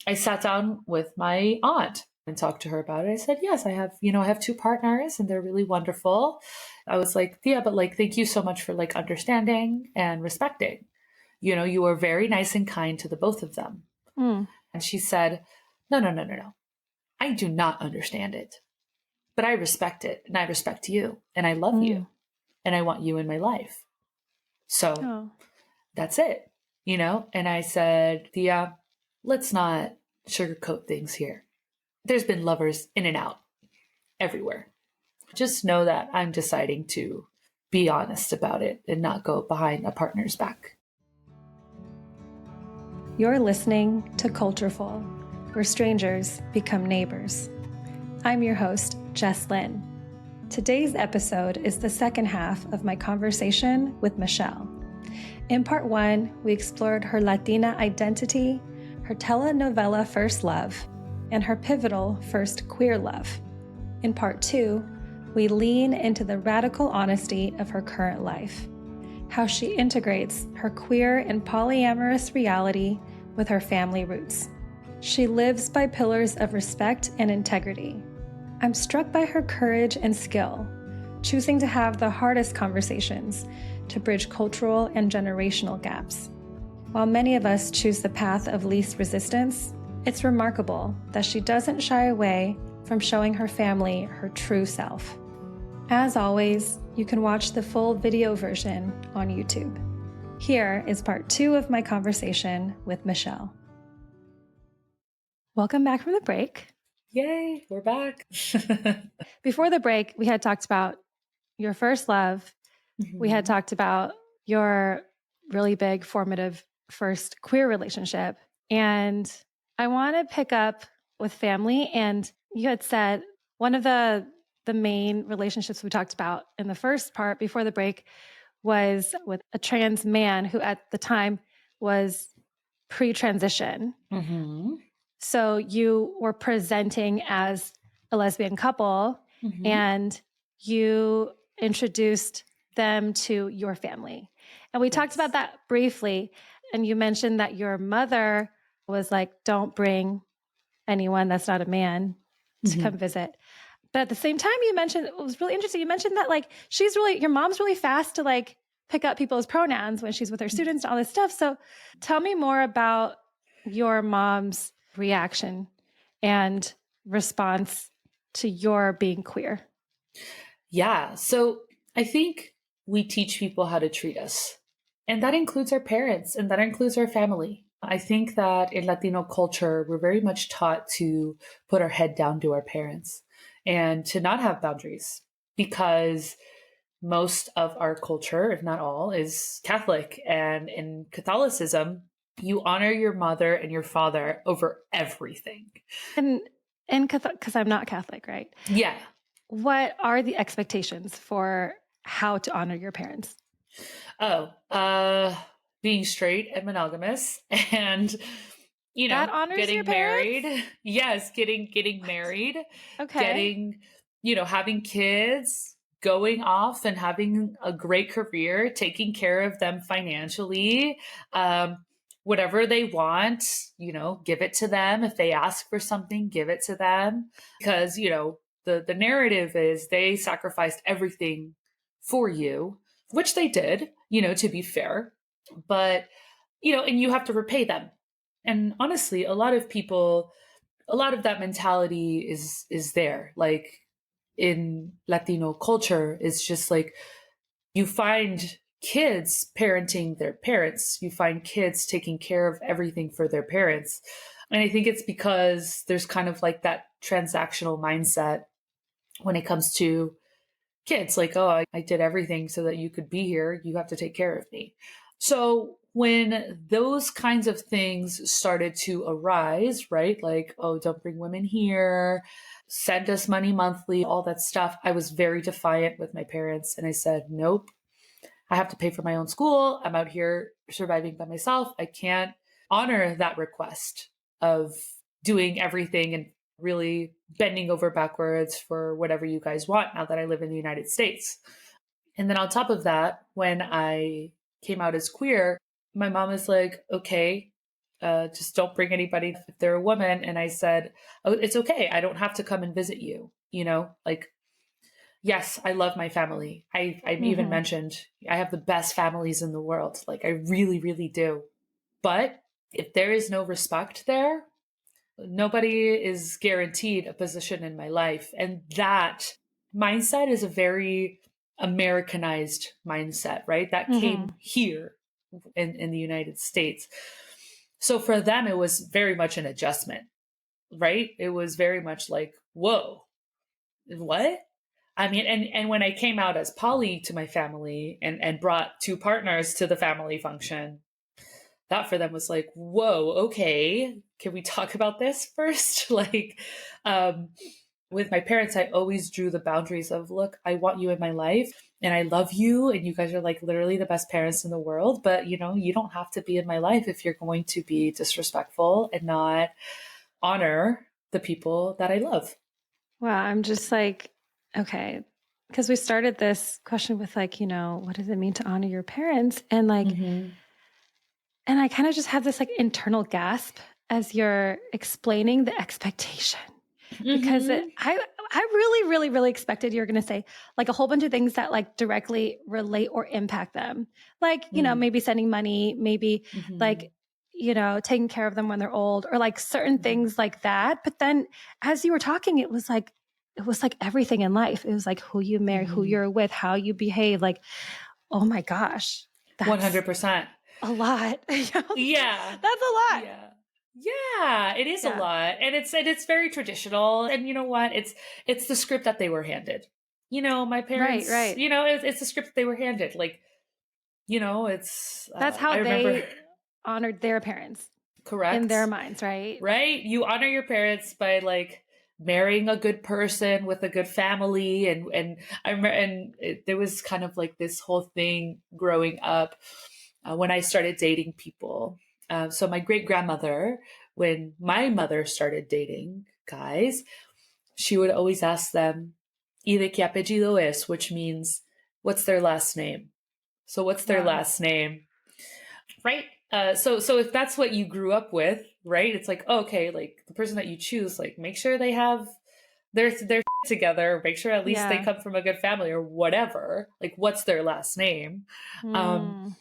I sat down with my aunt and talked to her about it. I said, yes, I have two partners and they're really wonderful. I was like, yeah, but like, thank you so much for like understanding and respecting. You were very nice and kind to the both of them. Mm. And she said, no, no, no, no, no. I do not understand it, but I respect it and I respect you and I love you and I want you in my life. So Oh. that's it, And I said, Thea, let's not sugarcoat things here. There's been lovers in and out everywhere. Just know that I'm deciding to be honest about it and not go behind a partner's back. You're listening to Cultureful, where strangers become neighbors. I'm your host, Jess Lynn. Today's episode is the second half of my conversation with Michelle. In part one, we explored her Latina identity, her telenovela first love, and her pivotal first queer love. In part two, we lean into the radical honesty of her current life, how she integrates her queer and polyamorous reality with her family roots. She lives by pillars of respect and integrity. I'm struck by her courage and skill, choosing to have the hardest conversations to bridge cultural and generational gaps. While many of us choose the path of least resistance, it's remarkable that she doesn't shy away from showing her family her true self. As always, you can watch the full video version on YouTube. Here is part two of my conversation with Michelle. Welcome back from the break. Yay, we're back. Before the break, we had talked about your first love. Mm-hmm. We had talked about your really big, formative first queer relationship. And I want to pick up with family. And you had said one of the main relationships we talked about in the first part before the break was with a trans man who at the time was pre-transition. Mm-hmm. So you were presenting as a lesbian couple, mm-hmm. and you introduced them to your family. And we talked about that briefly. And you mentioned that your mother was like, don't bring anyone that's not a man to mm-hmm. come visit. But at the same time, you mentioned, it was really interesting. You mentioned that like, your mom's really fast to like pick up people's pronouns when she's with her students and all this stuff. So tell me more about your mom's reaction and response to your being queer. Yeah. So I think we teach people how to treat us, and that includes our parents and that includes our family. I think that in Latino culture, we're very much taught to put our head down to our parents and to not have boundaries, because most of our culture, if not all, is Catholic. And in Catholicism, you honor your mother and your father over everything. And because I'm not Catholic, right? Yeah. What are the expectations for how to honor your parents? Being straight and monogamous, and that honors getting your parents? married. Yes, getting married. Okay. Having kids, going off and having a great career, taking care of them financially. Whatever they want, give it to them. If they ask for something, give it to them. Because, the narrative is they sacrificed everything for you, which they did, to be fair. But, and you have to repay them. And honestly, a lot of that mentality is there. Like in Latino culture, it's just like you find kids parenting their parents. You find kids taking care of everything for their parents. And I think it's because there's kind of like that transactional mindset when it comes to kids. Like, oh, I did everything so that you could be here. You have to take care of me. So when those kinds of things started to arise, right? Like, oh, don't bring women here, send us money monthly, all that stuff. I was very defiant with my parents. And I said, nope, I have to pay for my own school. I'm out here surviving by myself. I can't honor that request of doing everything and really bending over backwards for whatever you guys want now that I live in the United States. And then on top of that, when I came out as queer, my mom is like, okay, Just don't bring anybody if they're a woman. And I said, oh, it's okay. I don't have to come and visit you. Like, yes, I love my family. I even Mm-hmm. mentioned I have the best families in the world. Like, I really, really do. But if there is no respect there, nobody is guaranteed a position in my life. And that mindset is a very Americanized mindset, right? That Mm-hmm. came here in the United States. So for them, it was very much an adjustment, right? It was very much like, whoa, what? I mean, and when I came out as poly to my family and brought two partners to the family function, that for them was like, whoa, okay, can we talk about this first? Like, um, with my parents, I always drew the boundaries of, look, I want you in my life and I love you. And you guys are like literally the best parents in the world. But, you don't have to be in my life if you're going to be disrespectful and not honor the people that I love. Wow, I'm just like, okay, because we started this question with like, what does it mean to honor your parents? Mm-hmm. And I kind of just have this like internal gasp as you're explaining the expectation because Mm-hmm. I really, really, really expected you were going to say like a whole bunch of things that like directly relate or impact them. Like, maybe sending money, maybe Mm-hmm. like, taking care of them when they're old or like certain Mm-hmm. things like that. But then as you were talking, it was like everything in life. It was like who you marry, who Mm-hmm. you're with, how you behave. Like, oh my gosh, that's 100%. a lot. That's Yeah. a lot. Yeah. Yeah, it is a Yeah. lot. And it's very traditional. And you know what? It's the script that they were handed. My Right, parents, right. it's the script that they were handed. Like, it's That's how I remember they honored their parents in their correct, minds, right? right? You honor your parents by like marrying a good person with a good family and I remember there was kind of like this whole thing growing up when I started dating people. So my great grandmother, when my mother started dating guys, she would always ask them, "Y de qué apellido es?" which means, "What's their last name?" So what's their Wow. last name, right? So if that's what you grew up with, right? It's like, oh, okay, like the person that you choose, like make sure they have their together, make sure at least they Yeah. come from a good family or whatever. Like, what's their last name? Um,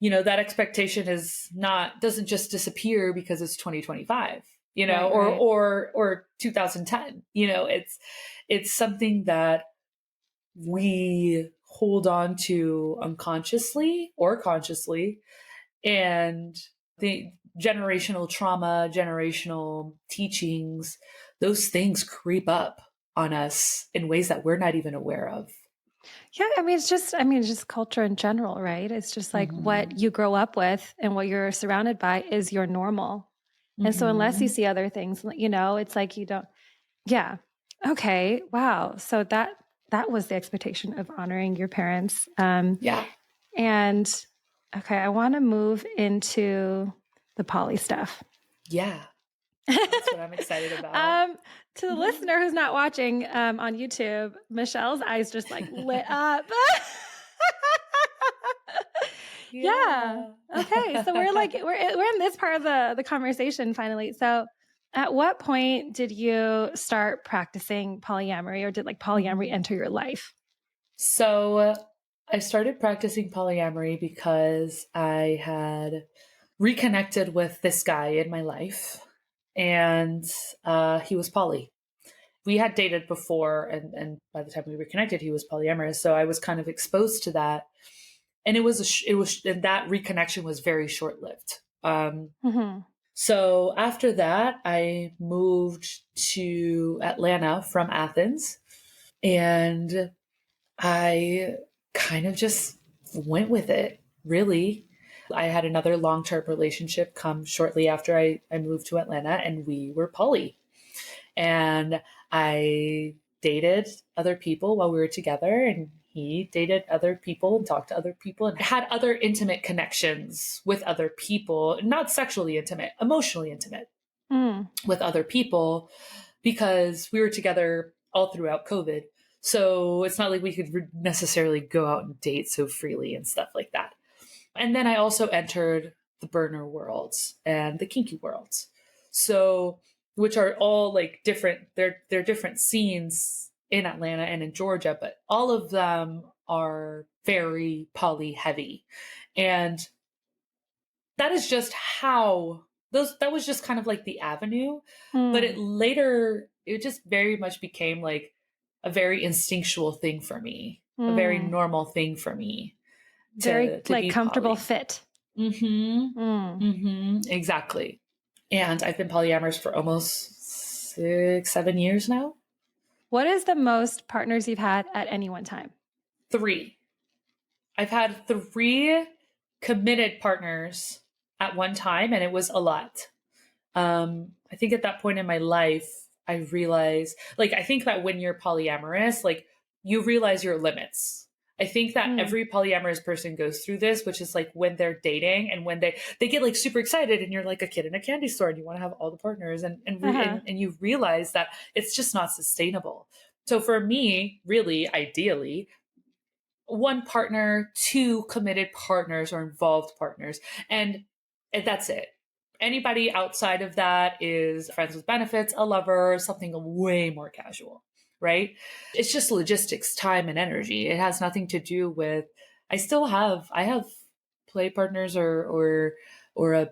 Mm. that expectation is not doesn't just disappear because it's 2025, Right, or right. or 2010. It's something that we hold on to unconsciously or consciously, and the generational trauma, generational teachings, those things creep up on us in ways that we're not even aware of. Yeah, I mean, it's just culture in general, right? It's just like what Mm-hmm. you grow up with and what you're surrounded by is your normal. And so unless you Mm-hmm. see other things, it's like you don't. Yeah. Okay. Wow. So that was the expectation of honoring your parents. Yeah. And okay, I want to move into the poly stuff. Yeah. That's what I'm excited about. um, to the listener who's not watching on YouTube, Michelle's eyes just like lit up. Yeah. Yeah. Okay. So we're in this part of the conversation finally. So at what point did you start practicing polyamory or did like polyamory Mhm. enter your life? So I started practicing polyamory because I had reconnected with this guy in my life, and he was poly. We had dated before, and by the time we reconnected, he was polyamorous. So I was kind of exposed to that, and and that reconnection was very short lived. Mm-hmm. So after that, I moved to Atlanta from Athens, and I kind of just went with it, really. I had another long term relationship come shortly after I moved to Atlanta, and we were poly. And I dated other people while we were together, and he dated other people and talked to other people and had other intimate connections with other people, not sexually intimate, emotionally intimate Mm. with other people because we were together all throughout COVID. So it's not like we could necessarily go out and date so freely and stuff like that. And then I also entered the burner worlds and the kinky worlds. So, which are all like different, they're different scenes in Atlanta and in Georgia, but all of them are very poly heavy. And that is just how that was just kind of like the avenue. But it just very much became like a very instinctual thing for me, a very normal thing for me Very to like be comfortable poly. fit. Exactly. And I've been polyamorous for almost 6-7 years now. What is the most partners you've had at any one time? 3. I've had 3 committed partners at one time, and it was a lot. I think at that point in my life, I realized, like, I think that when you're polyamorous, like, you realize your limits. I think that every polyamorous person goes through this, which is like when they're dating and when they get like super excited and you're like a kid in a candy store and you want to have all the partners and you realize that it's just not sustainable. So for me, really, ideally, 1 partner, 2 committed partners or involved partners. And that's it. Anybody outside of that is friends with benefits, a lover, something way more casual, right? It's just logistics, time, and energy. It has nothing to do with, I have play partners or a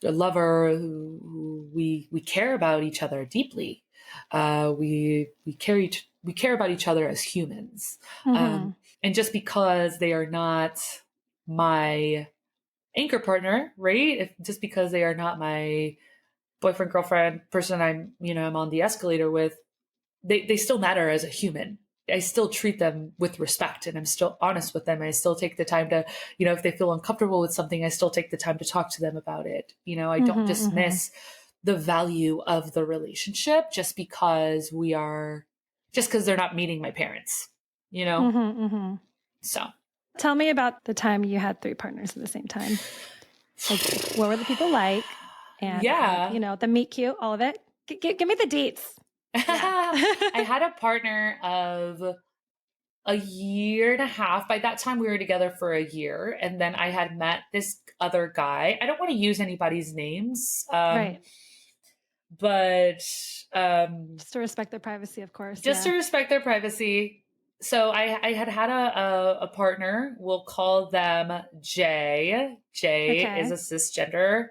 lover who we care about each other deeply. We care about each other as humans. And just because they are not my anchor partner, right? Just because they are not my boyfriend, girlfriend, person I'm on the escalator with, they still matter as a human. I still treat them with respect and I'm still honest with them. I still take the time to, if they feel uncomfortable with something, I still take the time to talk to them about it. I don't dismiss the value of the relationship just because they're not meeting my parents, So Tell me about the time you had 3 partners at the same time. Like, what were the people like? And, yeah. the meet cute, all of it. Give me the dates. Yeah. I had a partner of a year and a half. By that time, we were together for a year. And then I had met this other guy. I don't want to use anybody's names. Right. But just to respect their privacy, of course. To respect their privacy. So I had a partner. We'll call them Jay. Jay is a cisgender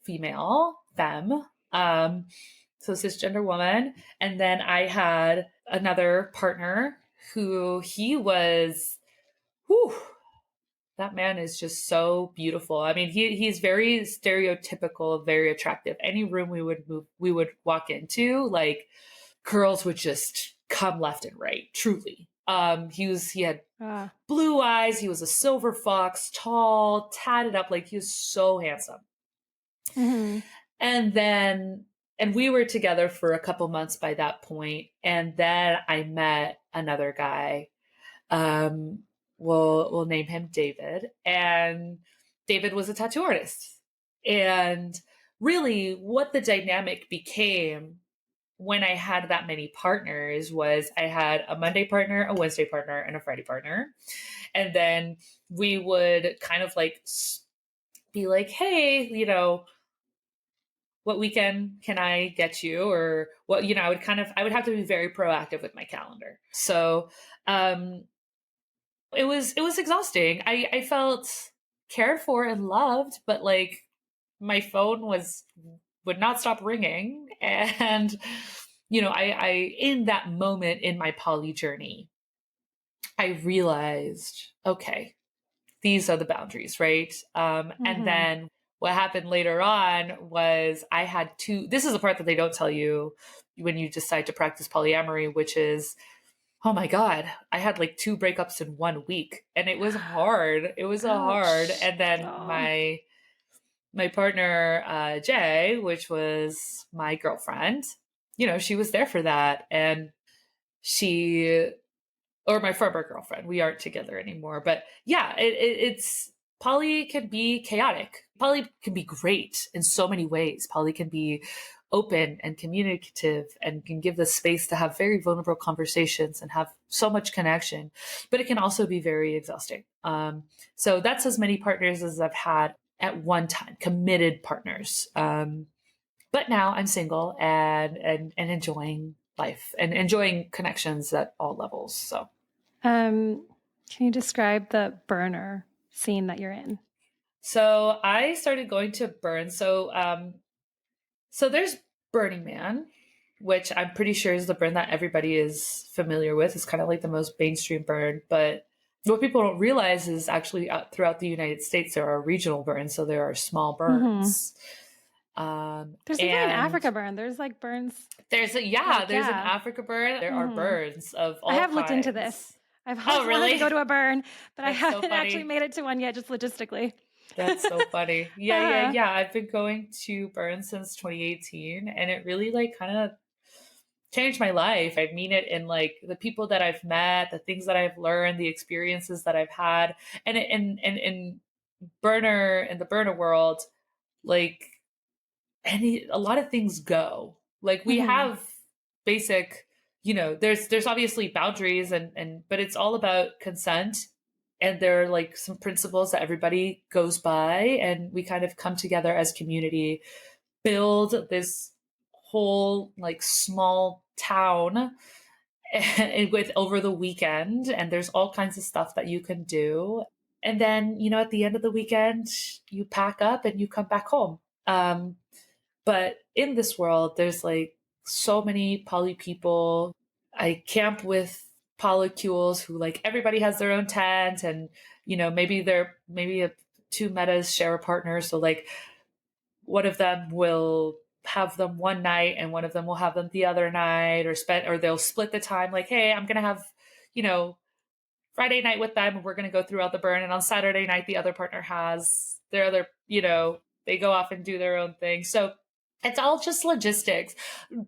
female, femme. So cisgender woman. And then I had another partner who that man is just so beautiful. I mean, he's very stereotypical, very attractive. Any room we would walk into, like, girls would just come left and right, truly. He had blue eyes. He was a silver fox, tall, tatted up. Like, he was so handsome. And we were together for a couple months by that point. And then I met another guy. We'll name him David. And David was a tattoo artist. And really what the dynamic became when I had that many partners was I had a Monday partner, a Wednesday partner, and a Friday partner. And then we would kind of like be like, hey, what weekend can I get you? Or what, I would have to be very proactive with my calendar. So, it was exhausting. I felt cared for and loved, but like my phone would not stop ringing. And, I in that moment in my poly journey, I realized, okay, these are the boundaries, right? And then what happened later on was I had this is the part that they don't tell you when you decide to practice polyamory, which is, oh my God, I had like 2 breakups in 1 week and it was hard. It was hard. And then my partner, Jay, which was my girlfriend, she was there for that. And or my former girlfriend, we aren't together anymore. But yeah, it's poly can be chaotic. Poly can be great in so many ways. Poly can be open and communicative and can give the space to have very vulnerable conversations and have so much connection, but it can also be very exhausting. So that's as many partners as I've had. at one time, committed partners. But now I'm single and enjoying life and enjoying connections at all levels. So, can you describe the burner scene that you're in? so I started going to Burn. So there's Burning Man, which I'm pretty sure is the burn that everybody is familiar with. It's kind of like the most mainstream burn, but what people don't realize is actually throughout the United States there are regional burns, so there are small burns. There's even an And Africa burn. There's like burns. there's there's an Africa burn. There are burns of I all have looked into this. kinds. I've Oh, always wanted to go really? to a burn, but I That's so haven't actually funny. made it to one yet, just logistically. That's so funny. Yeah, yeah, Uh-huh. yeah. I've been going to burns since 2018, and it really like kind of changed my life. I mean it in like the people that I've met, the things that I've learned, the experiences that I've had, and in burner in the burner world, like a lot of things go. Like we Mm-hmm. have basic, there's obviously boundaries and but it's all about consent. And there are like some principles that everybody goes by, and we kind of come together as community, build this whole like small town with over the weekend, and there's all kinds of stuff that you can do. And then, at the end of the weekend, you pack up and you come back home. But in this world, there's like so many poly people. I camp with polycules who like everybody has their own tent, and maybe two metas share a partner. So like one of them will have them one night and one of them will have them the other night, or they'll split the time like, hey, I'm gonna have, you know, Friday night with them and we're gonna go throughout the burn, and on Saturday night the other partner has their other, they go off and do their own thing. So it's all just logistics.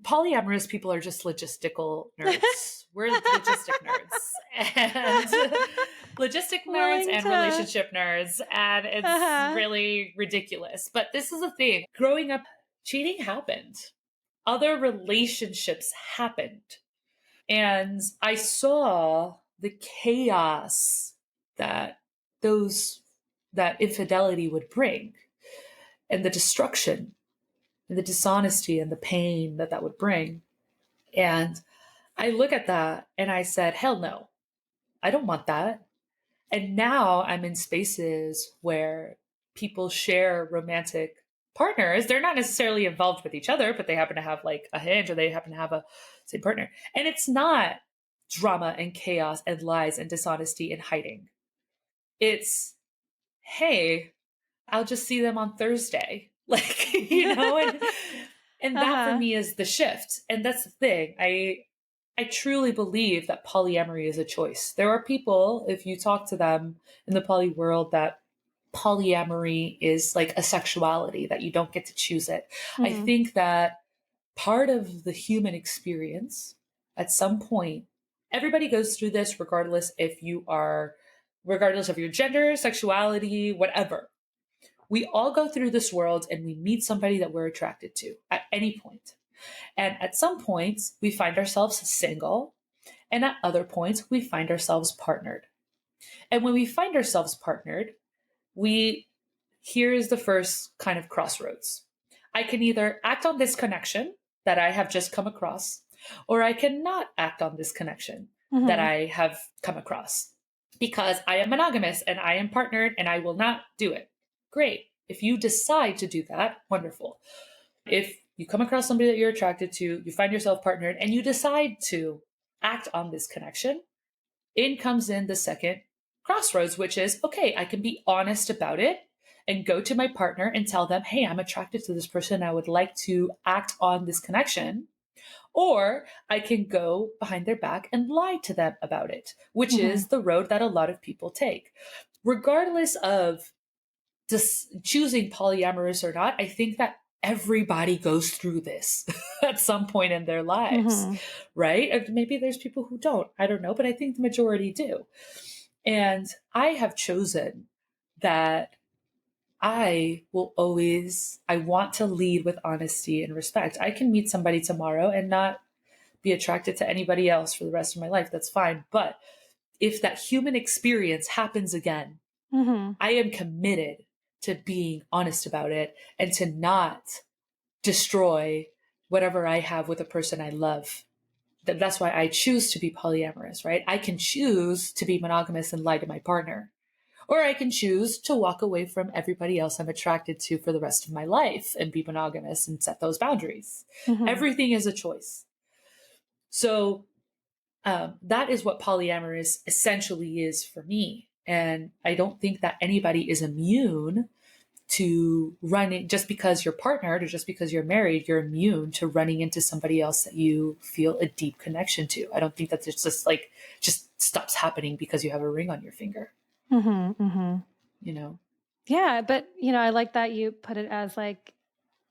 Polyamorous people are just logistical nerds. We're logistic nerds. And logistic nerds Willing and to. relationship nerds. And it's Uh-huh. really ridiculous. But this is the thing. Growing up, cheating happened. Other relationships happened. And I saw the chaos that that infidelity would bring, and the destruction and the dishonesty and the pain that would bring. And I look at that and I said, hell no, I don't want that. And now I'm in spaces where people share romantic partners. They're not necessarily involved with each other, but they happen to have like a hinge, or they happen to have a same partner. And it's not drama and chaos and lies and dishonesty and hiding. It's, hey, I'll just see them on Thursday. Like, and that for Uh-huh. me is the shift. And that's the thing. I truly believe that polyamory is a choice. There are people, if you talk to them in the poly world, that polyamory is like a sexuality, that you don't get to choose it. I Mm-hmm. think that part of the human experience at some point, everybody goes through this regardless of your gender, sexuality, whatever. We all go through this world and we meet somebody that we're attracted to at any point. And at some points, we find ourselves single. And at other points, we find ourselves partnered. And when we find ourselves partnered, we here is the first kind of crossroads. I can either act on this connection that I have just come across, or I cannot act on this connection that Mm-hmm. I have come across because I am monogamous and I am partnered and I will not do it. Great. If you decide to do that, wonderful. If you come across somebody that you're attracted to, you find yourself partnered, and you decide to act on this connection, in comes in the second crossroads, which is, okay, I can be honest about it and go to my partner and tell them, hey, I'm attracted to this person. I would like to act on this connection. Or I can go behind their back and lie to them about it, which Mm-hmm. is the road that a lot of people take. Regardless of just choosing polyamorous or not, I think that everybody goes through this at some point in their lives, Mm-hmm. right? Or maybe there's people who don't, I don't know, but I think the majority do. And I have chosen that I want to lead with honesty and respect. I can meet somebody tomorrow and not be attracted to anybody else for the rest of my life. That's fine. But if that human experience happens again, Mm-hmm. I am committed to being honest about it and to not destroy whatever I have with a person I love. That's why I choose to be polyamorous, right? I can choose to be monogamous and lie to my partner, or I can choose to walk away from everybody else I'm attracted to for the rest of my life and be monogamous and set those boundaries. Mm-hmm. Everything is a choice. So that is what polyamorous essentially is for me. And I don't think that anybody is immune to running just because you're partnered or just because you're married, you're immune to running into somebody else that you feel a deep connection to. I don't think that it's just like just stops happening because you have a ring on your finger. Mm-hmm. Mm-hmm. You know? Yeah, but I like that you put it as like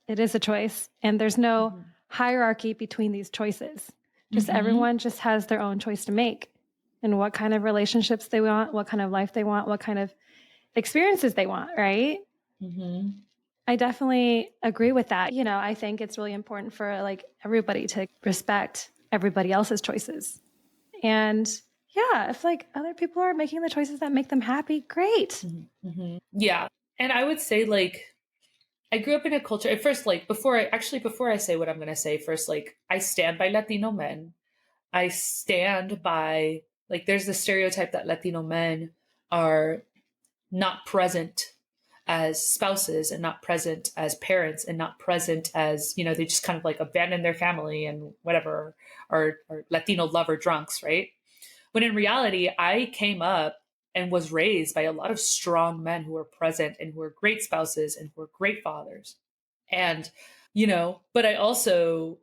it is a choice and there's no Mm-hmm. hierarchy between these choices. Just Mm-hmm. everyone just has their own choice to make and what kind of relationships they want, what kind of life they want, what kind of experiences they want, right? Mm-hmm. I definitely agree with that. I think it's really important for like everybody to respect everybody else's choices. And yeah, if like other people are making the choices that make them happy, great. Mm-hmm. Yeah. And I would say like I grew up in a culture at first, like before I say what I'm gonna say, first, like I stand by Latino men. I stand by like there's the stereotype that Latino men are not present as spouses and not present as parents and not present as, they just kind of like abandon their family and whatever, or Latino lover drunks, right? When in reality, I came up and was raised by a lot of strong men who were present and who were great spouses and who were great fathers. And, but I also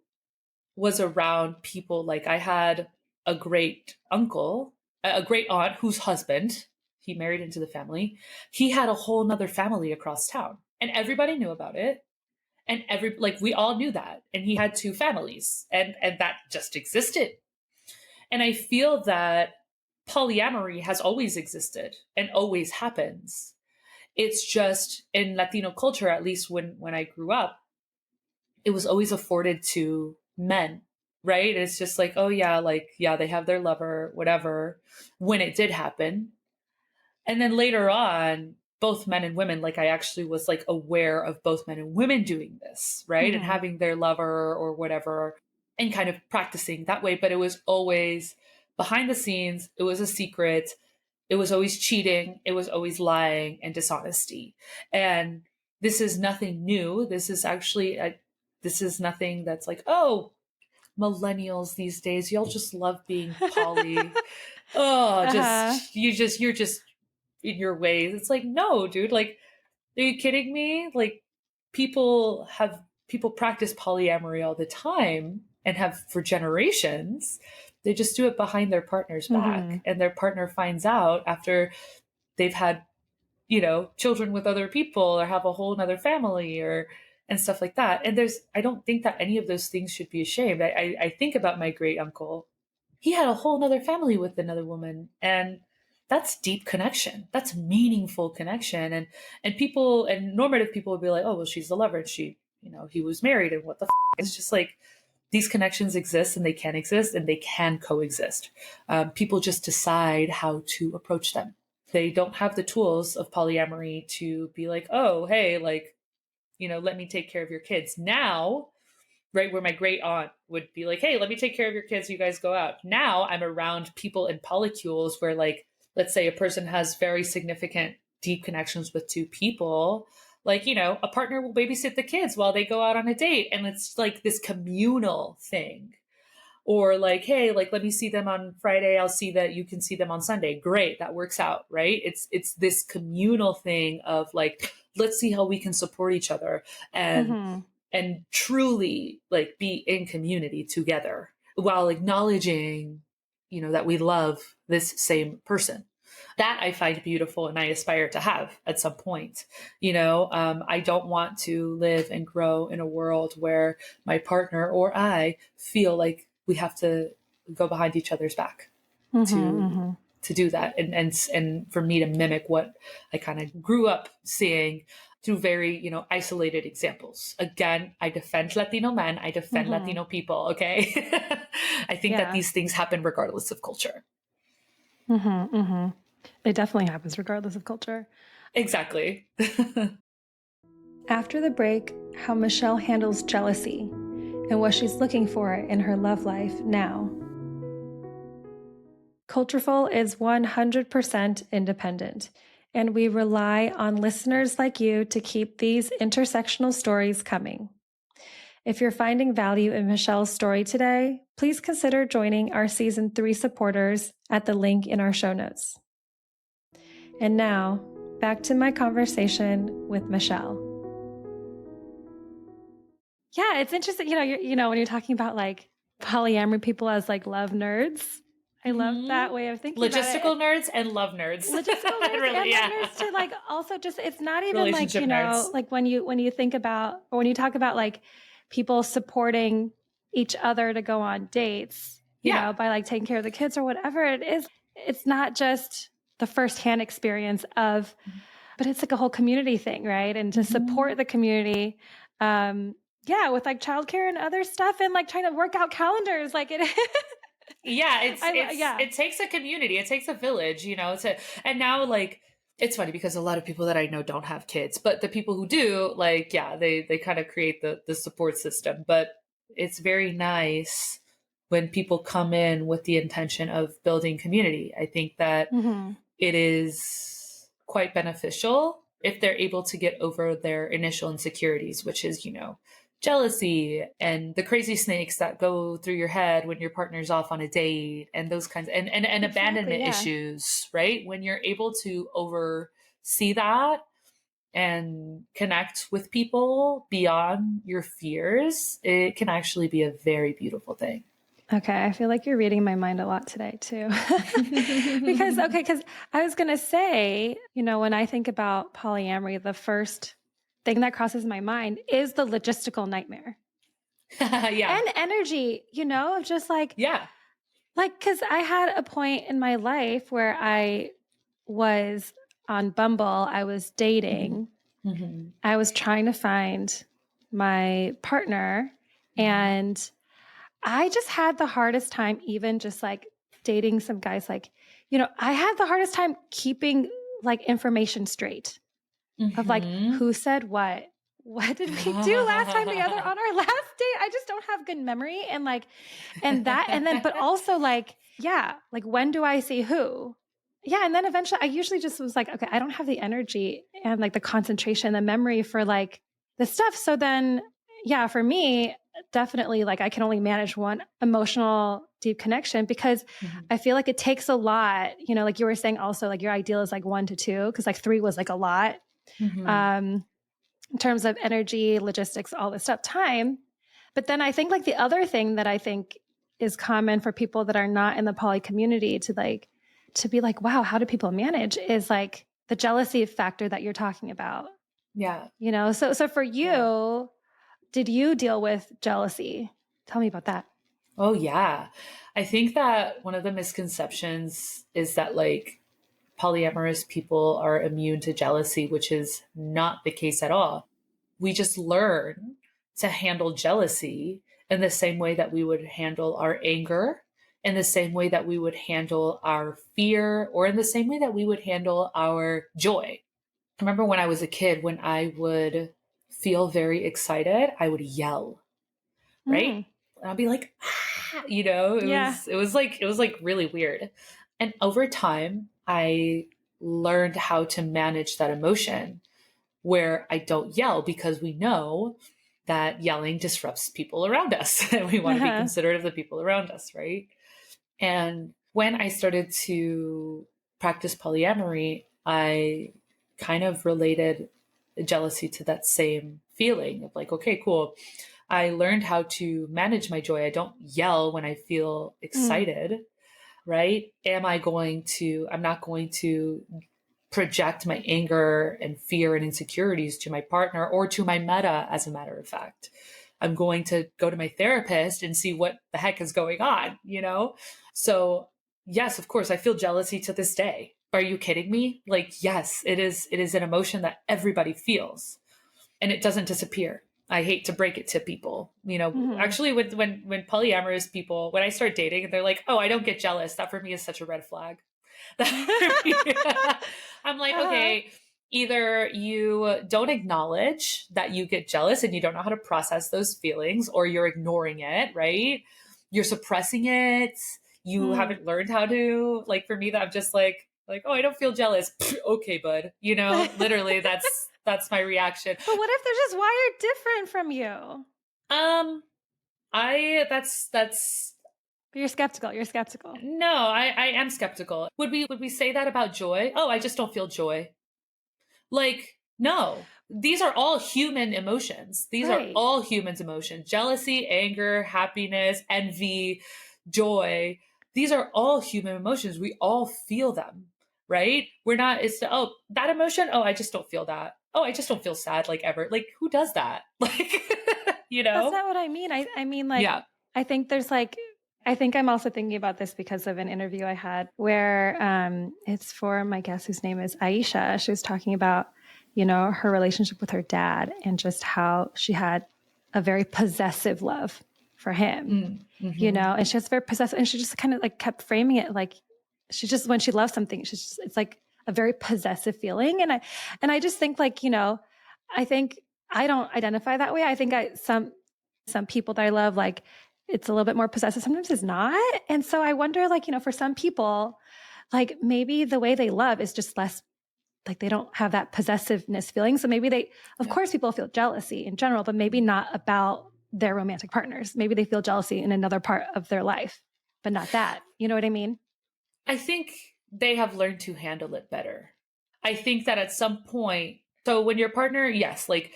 was around people like I had a great uncle, a great aunt whose husband, he married into the family. He had a whole nother family across town and everybody knew about it. And we all knew that. And he had two families and that just existed. And I feel that polyamory has always existed and always happens. It's just in Latino culture, at least when I grew up, it was always afforded to men, right? It's just like, oh yeah, like, yeah, they have their lover, whatever, when it did happen. And then later on, both men and women, like I actually was like aware of both men and women doing this, right? And Mm-hmm. having their lover or whatever and kind of practicing that way. But it was always behind the scenes, it was a secret. It was always cheating. It was always lying and dishonesty. And this is nothing new. This is actually, this is nothing that's like, oh, millennials these days, y'all just love being poly. Oh, Uh-huh. you're just in your ways. It's like, no, dude, like, are you kidding me? Like, people practice polyamory all the time and have for generations. They just do it behind their partner's Mm-hmm. back, and their partner finds out after they've had, children with other people or have a whole nother family or and stuff like that. And I don't think that any of those things should be ashamed. I think about my great uncle. He had a whole nother family with another woman, and that's deep connection. That's meaningful connection. And people and normative people would be like, oh, well, she's the lover and she, he was married and what the it's just like these connections exist and they can exist and they can coexist. People just decide how to approach them. They don't have the tools of polyamory to be like, oh, hey, like, let me take care of your kids. Now, right, where my great aunt would be like, hey, let me take care of your kids. You guys go out. Now I'm around people in polycules where, like, let's say a person has very significant deep connections with two people. Like, a partner will babysit the kids while they go out on a date. And it's like this communal thing. Or like, hey, like, let me see them on Friday. I'll see that you can see them on Sunday. Great, that works out, right? It's this communal thing of like, let's see how we can support each other and Mm-hmm. and truly like be in community together while acknowledging, that we love this same person. That I find beautiful and I aspire to have at some point. I don't want to live and grow in a world where my partner or I feel like we have to go behind each other's back Mm-hmm. to Mm-hmm. to do that and for me to mimic what I kind of grew up seeing through very, isolated examples. Again, I defend Latino men, I defend Mm-hmm. Latino people, okay? I think that Yeah. these things happen regardless of culture. Mm-hmm. Mm-hmm. It definitely happens regardless of culture. Exactly. After the break, how Michelle handles jealousy and what she's looking for in her love life now. Cultureful is 100% independent, and we rely on listeners like you to keep these intersectional stories coming. If you're finding value in Michelle's story today, please consider joining our Season 3 supporters at the link in our show notes. And now, back to my conversation with Michelle. Yeah, it's interesting. When you're talking about like polyamory people as like love nerds, I love that way of thinking about it. Logistical nerds and love nerds. Logistical nerds Really, and love nerds to like also just it's not even like relationship nerds. like when you think about or when you talk about like people supporting each other to go on dates, by like taking care of the kids or whatever it is. It's not just the firsthand experience of, but it's like a whole community thing, right? And to support the community, with like childcare and other stuff, and like trying to work out calendars, like it. It takes a community, it takes a village, and now like it's funny because a lot of people that I know don't have kids, but the people who do, like, they kind of create the support system. But it's very nice when people come in with the intention of building community. I think that it is quite beneficial if they're able to get over their initial insecurities, which is, jealousy and the crazy snakes that go through your head when your partner's off on a date and those kinds and exactly, abandonment issues, right? When you're able to oversee that and connect with people beyond your fears, it can actually be a very beautiful thing. Okay, I feel like you're reading my mind a lot today too. because I was going to say, when I think about polyamory, the first thing that crosses my mind is the logistical nightmare. And energy, of just like, because I had a point in my life where I was on Bumble, I was dating, I was trying to find my partner, and I just had the hardest time even just like dating some guys, like, I had the hardest time keeping like information straight of like who said what did we do last time together on our last date? I just don't have good memory. And like, and then, but also like, like when do I see who? Yeah. And then eventually I usually just was like, okay, I don't have the energy and like the concentration, the memory for like the stuff. So then, for me, definitely like I can only manage one emotional deep connection because I feel like it takes a lot, like you were saying also like your ideal is like 1 to 2, because like 3 was like a lot. In terms of energy, logistics, all this stuff, time. But then I think like the other thing that I think is common for people that are not in the poly community to be like, wow, how do people manage, is like the jealousy factor that you're talking about. Yeah. So for you, did you deal with jealousy? Tell me about that. Oh yeah. I think that one of the misconceptions is that like polyamorous people are immune to jealousy, which is not the case at all. We just learn to handle jealousy in the same way that we would handle our anger, in the same way that we would handle our fear, or in the same way that we would handle our joy. I remember when I was a kid, when I would feel very excited, I would yell, right? And I'd be like, it was like really weird. And over time, I learned how to manage that emotion where I don't yell, because we know that yelling disrupts people around us and we want to be considerate of the people around us, right? And when I started to practice polyamory, I kind of related jealousy to that same feeling of like, okay, cool. I learned how to manage my joy. I don't yell when I feel excited, right? I'm not going to project my anger and fear and insecurities to my partner or to my meta, as a matter of fact. I'm going to go to my therapist and see what the heck is going on, So yes, of course, I feel jealousy to this day. Are you kidding me? Like, yes, it is an emotion that everybody feels, and it doesn't disappear. I hate to break it to people, actually when polyamorous people, when I start dating and they're like, oh, I don't get jealous. That for me is such a red flag. I'm like, okay, either you don't acknowledge that you get jealous and you don't know how to process those feelings, or you're ignoring it, right? You're suppressing it. You Mm. haven't learned how to, like, for me, that I'm just like, oh, I don't feel jealous. Okay, bud. Literally that's my reaction. But what if they're just wired different from you? Um, that's But you're skeptical. You're skeptical. no, I am skeptical. Would we say that about joy? Oh, I just don't feel joy. Like, no, these are all human emotions. These are Right. all humans' emotions. Jealousy, anger, happiness, envy, joy. These are all human emotions. We all feel them, right? We're not, oh, that emotion. Oh, I just don't feel that. Oh, I just don't feel sad like ever. Like, who does that? Like, That's not what I mean. I mean, like, Yeah. I think there's like, I think I'm also thinking about this because of an interview I had where it's for my guest whose name is Aisha. She was talking about, her relationship with her dad and just how she had a very possessive love for him, and she was very possessive, and she just kind of like kept framing it like she just, when she loves something, it's like a very possessive feeling. And I just think like, I think I don't identify that way. I think some people that I love, like it's a little bit more possessive. Sometimes it's not. And so I wonder, like, for some people, like maybe the way they love is just less, like they don't have that possessiveness feeling. So maybe of course people feel jealousy in general, but maybe not about their romantic partners. Maybe they feel jealousy in another part of their life, but not that. You know what I mean? I think they have learned to handle it better. I think that at some point, so when your partner, yes, like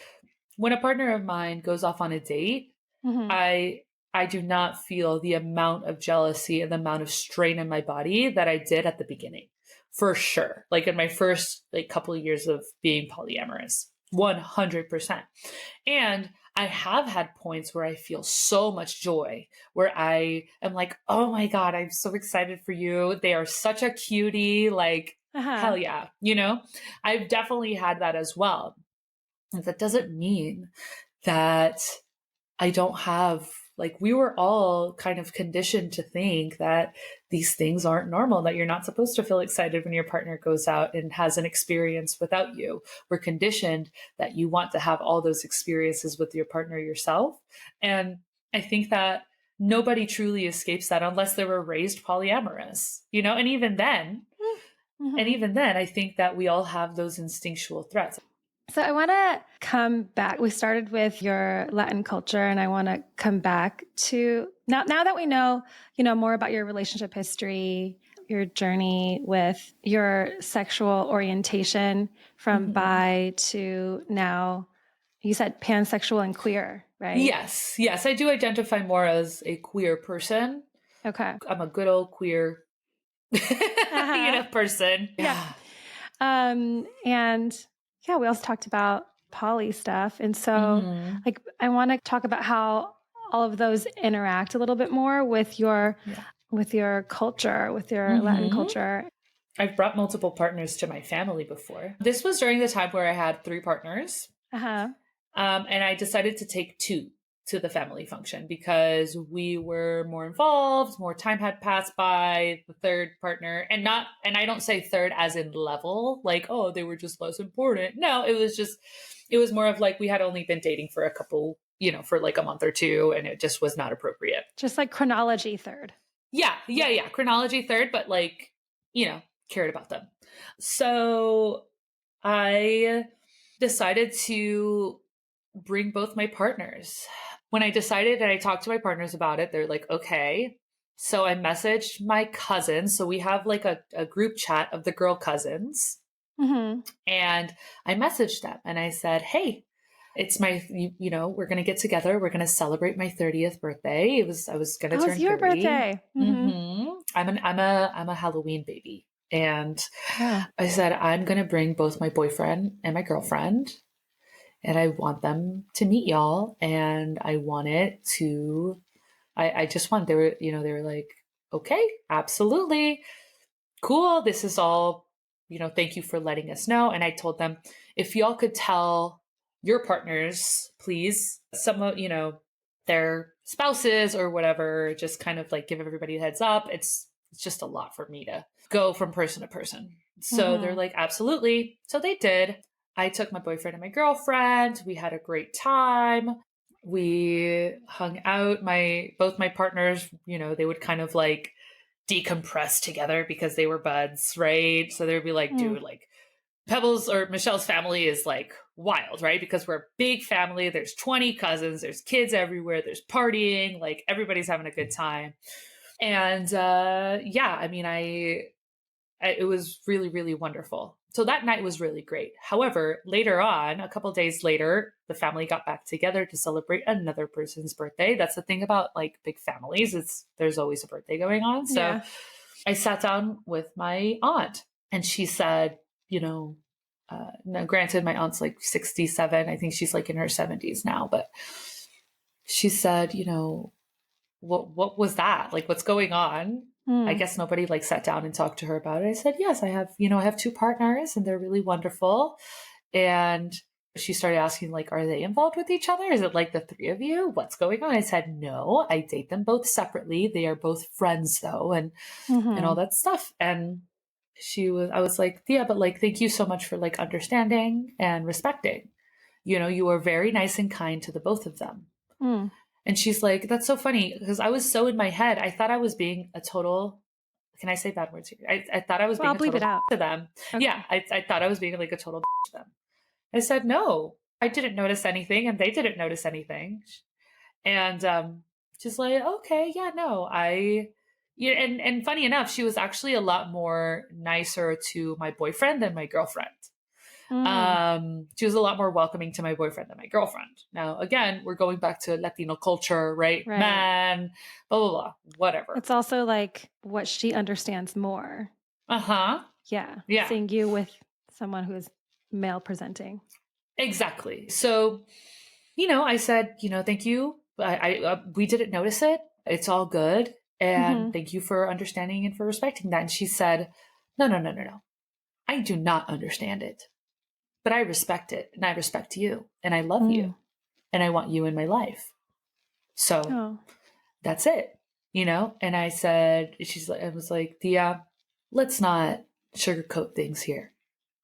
when a partner of mine goes off on a date, Mm-hmm. I do not feel the amount of jealousy and the amount of strain in my body that I did at the beginning. For sure. Like in my first like couple of years of being polyamorous. 100%. And I have had points where I feel so much joy, where I am like, oh my God, I'm so excited for you. They are such a cutie. Like, Uh-huh. hell yeah. I've definitely had that as well. And that doesn't mean that I don't have, like, we were all kind of conditioned to think that these things aren't normal, that you're not supposed to feel excited when your partner goes out and has an experience without you. We're conditioned that you want to have all those experiences with your partner yourself. And I think that nobody truly escapes that unless they were raised polyamorous, and Mm-hmm. even then, I think that we all have those instinctual threats. So I want to come back. We started with your Latin culture, and I want to come back to now that we know, more about your relationship history, your journey with your sexual orientation from Mhm. bi to now, you said pansexual and queer, right? Yes, I do identify more as a queer person. Okay. I'm a good old queer, Uh-huh. person. Yeah. Yeah. And yeah, we also talked about poly stuff. And so Hmm. like I want to talk about how all of those interact a little bit more with your Yeah. culture, with your Latin Hmm. culture. I've brought multiple partners to my family before. This was during the time where I had 3 partners. Uh-huh. And I decided to take 2 to the family function because we were more involved, more time had passed by. The third partner, and I don't say third as in level, like, oh, they were just less important. No, it was more of like we had only been dating for a couple, for like a month or two, and it just was not appropriate. Just like chronology third. Yeah. Chronology third, but like, cared about them. So I decided to bring both my partners. When I decided and I talked to my partners about it, they're like, okay. So I messaged my cousins. So we have like a group chat of the girl cousins. Mm-hmm. And I messaged them and I said, hey, it's we're going to get together. We're going to celebrate my 30th birthday. I was going to Oh, it's turn your 30. birthday. Mm-hmm. Mm-hmm. I'm a Halloween baby. And Oh. I said, I'm going to bring both my boyfriend and my girlfriend, and I want them to meet y'all. And I want it to, I just want, they were like, okay, absolutely. Cool. This is all, thank you for letting us know. And I told them, if y'all could tell your partners, please, some of, their spouses or whatever, just kind of like give everybody a heads up. It's just a lot for me to go from person to person. So they're Mm-hmm. like, absolutely. So they did. I took my boyfriend and my girlfriend. We had a great time. We hung out. Both my partners, they would kind of like decompress together because they were buds, right? So they'd be like, Mm. dude, like Pebbles or Michelle's family is like wild, right? Because we're a big family. There's 20 cousins, there's kids everywhere, there's partying, like everybody's having a good time. And yeah, I mean, it was really, really wonderful. So that night was really great. However, later on, a couple days later, the family got back together to celebrate another person's birthday. That's the thing about like big families, there's always a birthday going on. So Yeah. I sat down with my aunt and she said, now granted, my aunt's like 67. I think she's like in her 70s now, but she said, what was that? Like, what's going on? I Mm. guess nobody like sat down and talked to her about it. I said, yes, I have two partners and they're really wonderful. And she started asking, like, are they involved with each other? Is it like the three of you? What's going on? I said, no, I date them both separately. They are both friends though, and all Mm-hmm. that stuff. And I was like, yeah, but like, thank you so much for like understanding and respecting. You were very nice and kind to the both of them. Mm. And she's like, that's so funny because I was so in my head. I thought I was being a total, can I say bad words here? I thought I was Well, being I'll a bleep total it out. to them. Yeah, Okay. I thought I was being like a total to them. I said, no, I didn't notice anything and they didn't notice anything. And she's like, okay, yeah, no, and funny enough, she was actually a lot more nicer to my boyfriend than my girlfriend. Mm. She was a lot more welcoming to my boyfriend than my girlfriend. Now, again, we're going back to Latino culture, right? Right. Man, blah, blah, blah, whatever. It's also like what she understands more. Uh-huh. Yeah. Yeah, Seeing you with someone who is male presenting. exactly. So, I said, thank you. We didn't notice it. It's all good. And Mm-hmm. thank you for understanding and for respecting that. And she said, no, no, no, no, no. I do not understand it, but I respect it and I respect you and I love you Mm. and I want you in my life. So Oh. that's it, And I said, I was like, Dia, let's not sugarcoat things here.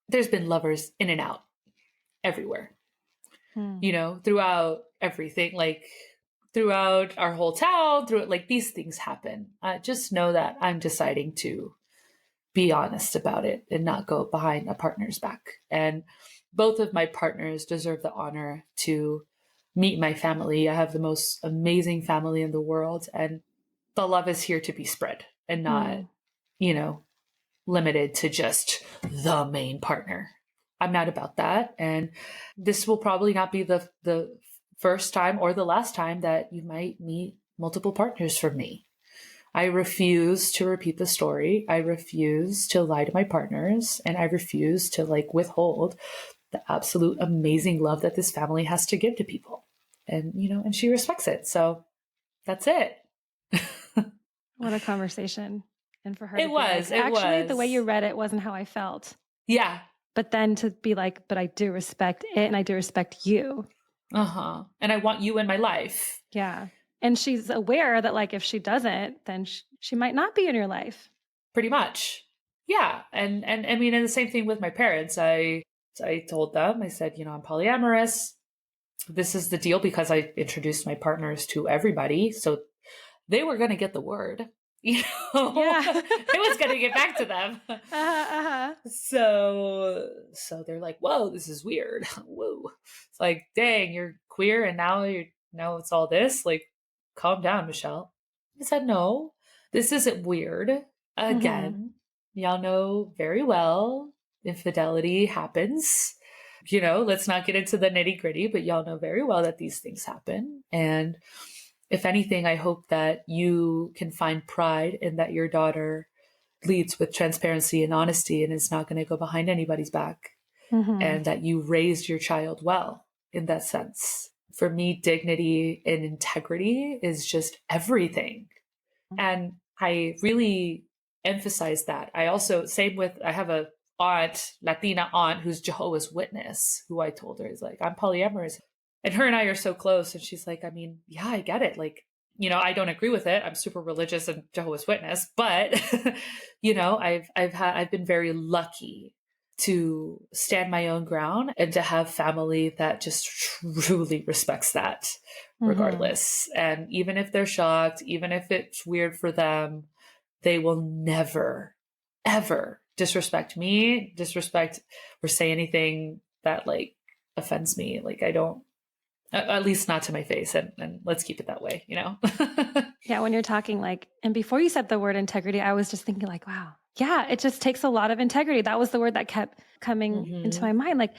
There's been lovers in and out everywhere, Mm. throughout everything, like throughout our whole town, through it, like these things happen. Just know that I'm deciding to be honest about it and not go behind a partner's back. And both of my partners deserve the honor to meet my family. I have the most amazing family in the world, and the love is here to be spread and not, Mm. you know, limited to just the main partner. I'm not about that. And this will probably not be the first time or the last time that you might meet multiple partners from me. I refuse to repeat the story. I refuse to lie to my partners, and I refuse to like withhold the absolute amazing love that this family has to give to people. And and she respects it. So that's it. What a conversation. And for her to It be like, was. It actually, the way you was. read it wasn't how I felt. Yeah. But then to be like, but I do respect it and I do respect you. Uh-huh. And I want you in my life. Yeah. And she's aware that, like, if she doesn't, then she might not be in your life. Pretty much. Yeah. And I mean, and the same thing with my parents. I told them, I said, I'm polyamorous. This is the deal because I introduced my partners to everybody. So they were going to get the word, Yeah. it was going to get back to them. Uh-huh. So they're like, whoa, this is weird. Whoa. It's like, dang, you're queer. And now it's all this, like, calm down, Michelle. I said, no, this isn't weird. Mm-hmm. Again, y'all know very well infidelity happens. Let's not get into the nitty gritty, but y'all know very well that these things happen. And if anything, I hope that you can find pride in that your daughter leads with transparency and honesty and is not going to go behind anybody's back, Mm-hmm. and that you raised your child well in that sense. For me, dignity and integrity is just everything. And I really emphasize that. I also, I have a Latina aunt who's Jehovah's Witness, who I told her is like, I'm polyamorous. And her and I are so close. And she's like, I mean, yeah, I get it. Like, I don't agree with it. I'm super religious and Jehovah's Witness, but I've been very lucky to stand my own ground and to have family that just truly respects that Mm-hmm. regardless. And even if they're shocked, even if it's weird for them, they will never, ever disrespect me, disrespect or say anything that like offends me. Like I don't, at least not to my face. And let's keep it that way, you know? Yeah, when you're talking like, and before you said the word integrity, I was just thinking like, wow, yeah, it just takes a lot of integrity. That was the word that kept coming into my hmm mind, like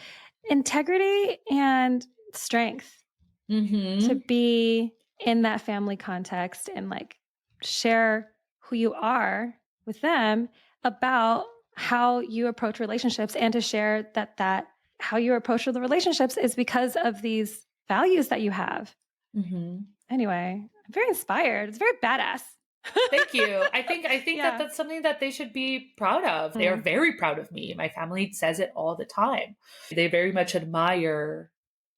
integrity and strength to hmm be in that family context and like share who you are with them about how you approach relationships and to share that how you approach the relationships is because of these values that you have. hmm Anyway, I'm very inspired. It's very badass. Thank you. I think that Yeah. that's something that they should be proud of. They are Mm. very proud of me. My family says it all the time. They very much admire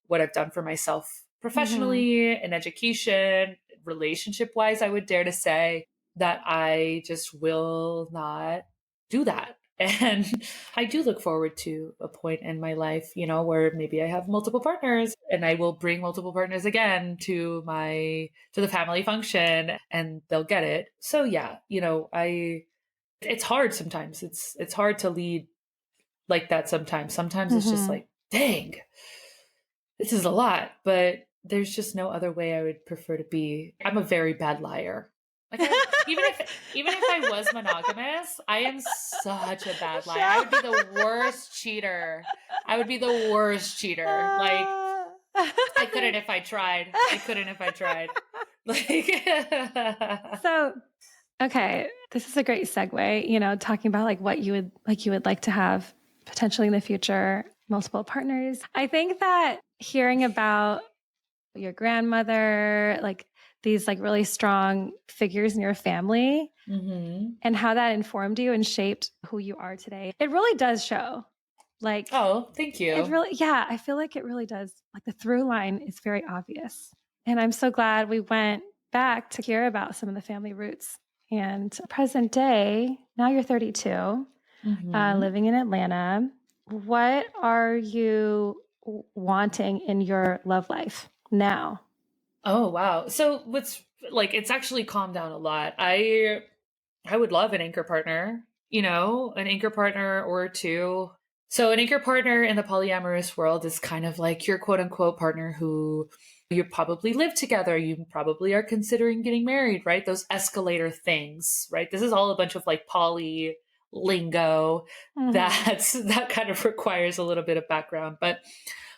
what I've done for myself Mhm. professionally, in education, relationship wise. I would dare to say that I just will not do that. And I do look forward to a point in my life, you know, where maybe I have multiple partners and I will bring multiple partners again to the family function and they'll get it. So yeah, you know, it's hard sometimes. It's hard to lead like that sometimes. Sometimes it's just Mhm. like, dang, this is a lot, but there's just no other way I would prefer to be. I'm a very bad liar. Like even if I was monogamous, I am such a bad liar. I Shall would be the worst cheater. I would be the worst cheater. Like I couldn't if I tried. I couldn't if I tried. Like So, okay, this is a great segue, talking about like what you would like to have potentially in the future, multiple partners. I think that hearing about your grandmother, like these like really strong figures in your family hmm and how that informed you and shaped who you are today, it really does show. Like Oh, thank it you. really, yeah, I feel like it really does. Like the through line is very obvious. And I'm so glad we went back to hear about some of the family roots. And present day, now you're 32, hmm living in Atlanta. What are you wanting in your love life now? Oh, wow. So what's like it's actually calmed down a lot. I would love an anchor partner, you know, an anchor partner or two. So an anchor partner in the polyamorous world is kind of like your quote unquote partner who you probably live together. You probably are considering getting married, right? Those escalator things, right? This is all a bunch of like poly lingo Hmm. that kind of requires a little bit of background, but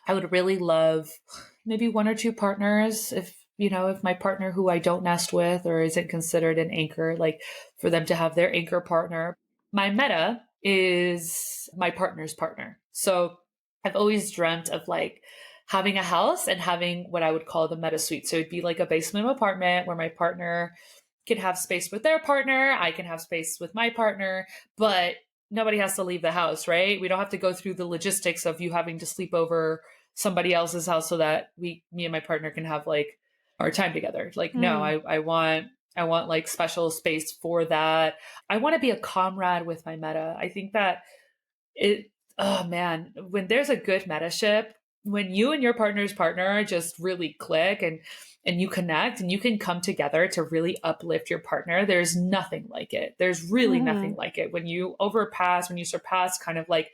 I would really love maybe one or two partners if my partner who I don't nest with or isn't considered an anchor, like for them to have their anchor partner. My meta is my partner's partner. So I've always dreamt of like having a house and having what I would call the meta suite. So it'd be like a basement apartment where my partner can have space with their partner. I can have space with my partner, but nobody has to leave the house, right? We don't have to go through the logistics of you having to sleep over somebody else's house so that me and my partner can have like our time together. Like, no, Mm. I want like special space for that. I want to be a comrade with my meta. I think that it, oh man, when there's a good meta ship, when you and your partner's partner just really click and you connect and you can come together to really uplift your partner, there's nothing like it. There's really nothing Hmm. like it. When you surpass kind of like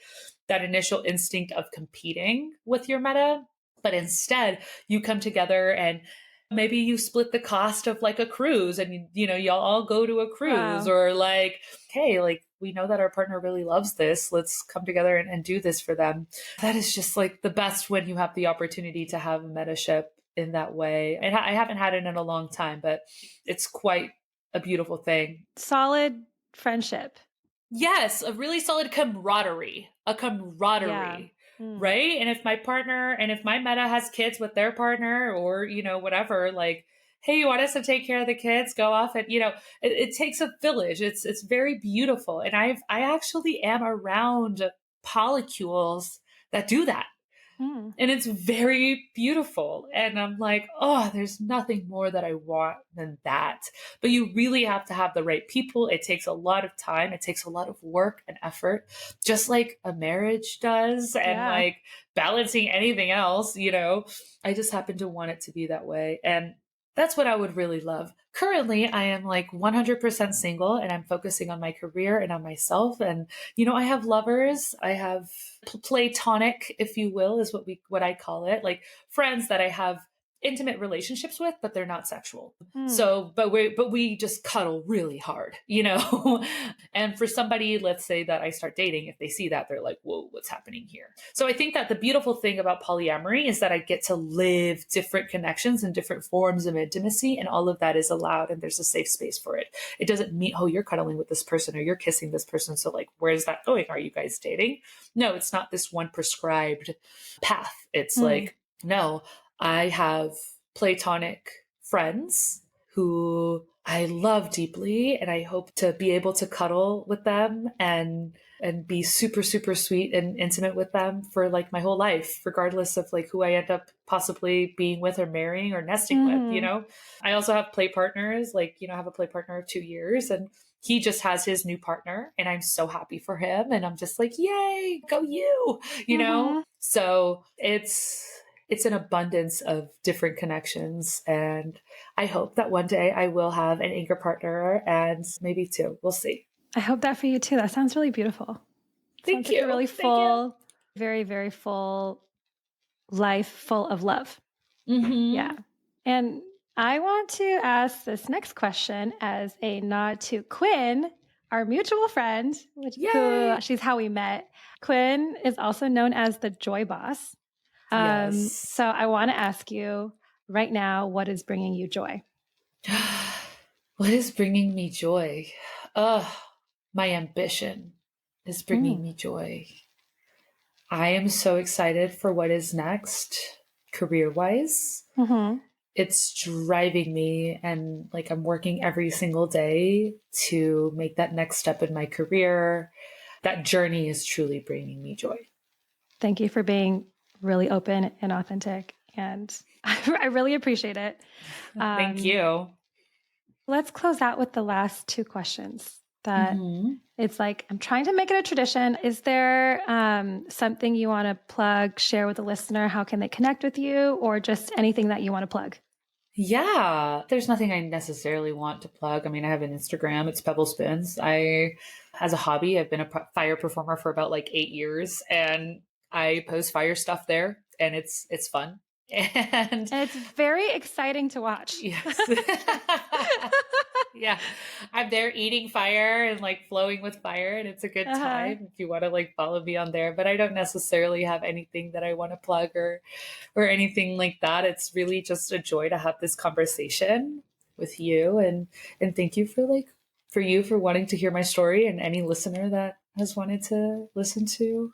that initial instinct of competing with your meta, but instead you come together and maybe you split the cost of like a cruise and y'all all go to a cruise Wow. or like, hey, like we know that our partner really loves this, let's come together and do this for them. That is just like the best when you have the opportunity to have a metaship in that way. And I haven't had it in a long time, but it's quite a beautiful thing. Solid friendship. Yes, a really solid a Yeah. camaraderie, Mm. right? And if my meta has kids with their partner or, whatever, like, hey, you want us to take care of the kids? Go off and, it takes a village. It's very beautiful. And I actually am around polycules that do that. Mm. And it's very beautiful. And I'm like, oh, there's nothing more that I want than that. But you really have to have the right people. It takes a lot of time. It takes a lot of work and effort, just like a marriage does. And Yeah. like balancing anything else, I just happen to want it to be that way. And that's what I would really love. Currently, I am like 100% single and I'm focusing on my career and on myself. And, I have lovers. I have platonic, if you will, is what I call it, like friends that I have intimate relationships with, but they're not sexual. Mm. So, but we just cuddle really hard, And for somebody, let's say that I start dating, if they see that, they're like, whoa, what's happening here? So I think that the beautiful thing about polyamory is that I get to live different connections and different forms of intimacy, and all of that is allowed, and there's a safe space for it. It doesn't mean, oh, you're cuddling with this person or you're kissing this person. So like, where's that going? Are you guys dating? No, it's not this one prescribed path. It's like, no, I have platonic friends who I love deeply, and I hope to be able to cuddle with them and be super, super sweet and intimate with them for like my whole life, regardless of like who I end up possibly being with or marrying or nesting with, I also have play partners, like, I have a play partner of 2 years, and he just has his new partner, and I'm so happy for him. And I'm just like, yay, go you. So it's an abundance of different connections. And I hope that one day I will have an anchor partner, and maybe two. We'll see. I hope that for you too. That sounds really beautiful. Thank Sounds like you. a really Thank you. full, very, very full life full of love. Mm-hmm. Yeah. And I want to ask this next question as a nod to Quinn, our mutual friend, who she's how we met. Quinn is also known as the Joy Boss. Yes. So I want to ask you right now, what is bringing you joy? What is bringing me joy? My ambition is bringing me joy. I am so excited for what is next, career-wise. Mm-hmm. It's driving me, and like I'm working every single day to make that next step in my career. That journey is truly bringing me joy. Thank you for being really open and authentic, and I really appreciate it. Thank you. Let's close out with the last two questions that it's like, I'm trying to make it a tradition. Is there something you want to plug, share with the listener? How can they connect with you, or just anything that you want to plug? Yeah, there's nothing I necessarily want to plug. I mean, I have an Instagram. It's Pebble Spins. As a hobby, I've been a fire performer for about like 8 years, and I post fire stuff there, and it's fun. And it's very exciting to watch. Yes. Yeah. I'm there eating fire and like flowing with fire, and it's a good time if you want to like follow me on there. But I don't necessarily have anything that I want to plug or anything like that. It's really just a joy to have this conversation with you, and thank you for wanting to hear my story, and any listener that has wanted to listen to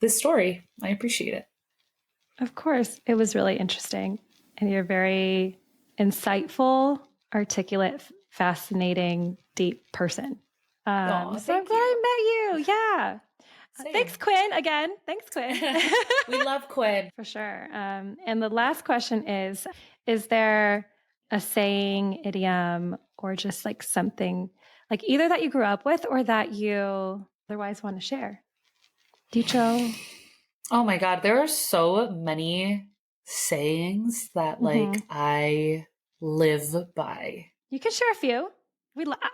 this story. I appreciate it. Of course. It was really interesting. And you're very insightful, articulate, fascinating, deep person. So I'm glad I met you. Yeah. Thanks, Quinn. Again, thanks, Quinn. We love Quinn. For sure. And the last question is there a saying, idiom, or just like something like either that you grew up with or that you otherwise want to share? Dicho. Oh my God, there are so many sayings that like I live by. You can share a few.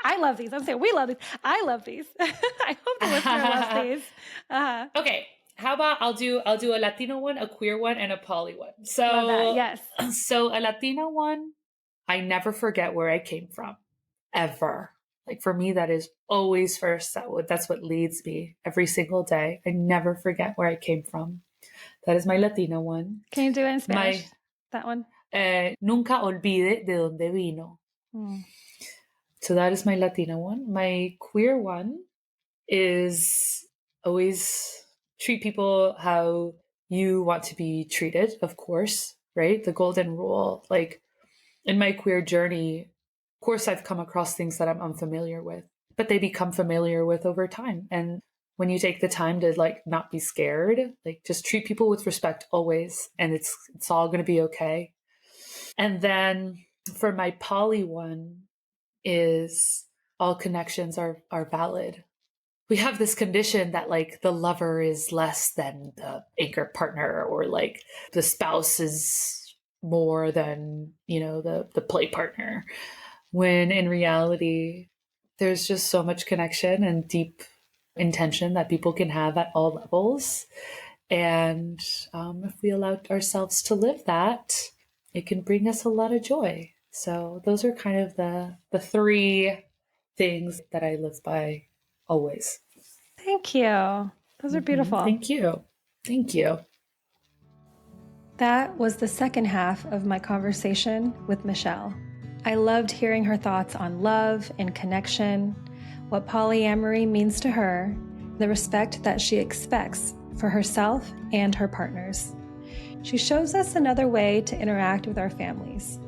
I love these. I'm saying we love these. I love these. I hope the listener loves these. Okay, how about I'll do a Latino one, a queer one, and a poly one. So love that. Yes. So a Latino one, I never forget where I came from, ever. Like for me, that is always first. That's what leads me every single day. I never forget where I came from. That is my Latino one. Can you do it in Spanish? That one? Nunca olvide de donde vino. So that is my Latino one. My queer one is always treat people how you want to be treated, of course, right? The golden rule. Like in my queer journey, of course, I've come across things that I'm unfamiliar with, but they become familiar with over time. And when you take the time to like not be scared, like just treat people with respect always, and it's all going to be okay. And then for my poly one is all connections are valid. We have this condition that like the lover is less than the anchor partner, or like the spouse is more than, you know, the play partner, when in reality there's just so much connection and deep intention that people can have at all levels. And if we allow ourselves to live that, it can bring us a lot of joy. So those are kind of the three things that I live by always. Thank you. Those are beautiful. Thank you. Thank you. That was the second half of my conversation with Michelle. I loved hearing her thoughts on love and connection, what polyamory means to her, the respect that she expects for herself and her partners. She shows us another way to interact with our families,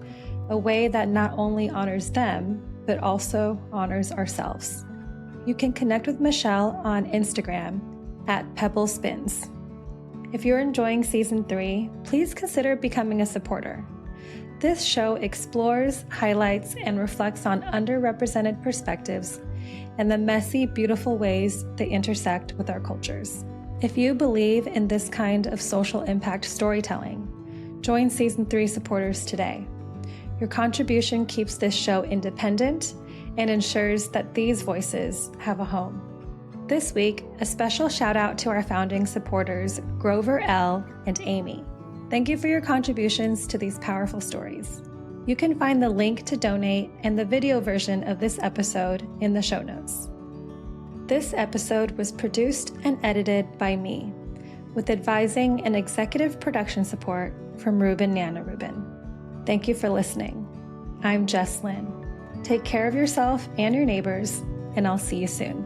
a way that not only honors them, but also honors ourselves. You can connect with Michelle on Instagram at PebbleSpins. If you're enjoying Season 3, please consider becoming a supporter. This show explores, highlights, and reflects on underrepresented perspectives and the messy, beautiful ways they intersect with our cultures. If you believe in this kind of social impact storytelling, join Season 3 supporters today. Your contribution keeps this show independent and ensures that these voices have a home. This week, a special shout out to our founding supporters, Grover L. and Amy. Thank you for your contributions to these powerful stories. You can find the link to donate and the video version of this episode in the show notes. This episode was produced and edited by me, with advising and executive production support from Ruben Nana Ruben. Thank you for listening. I'm Jess Lynn. Take care of yourself and your neighbors, and I'll see you soon.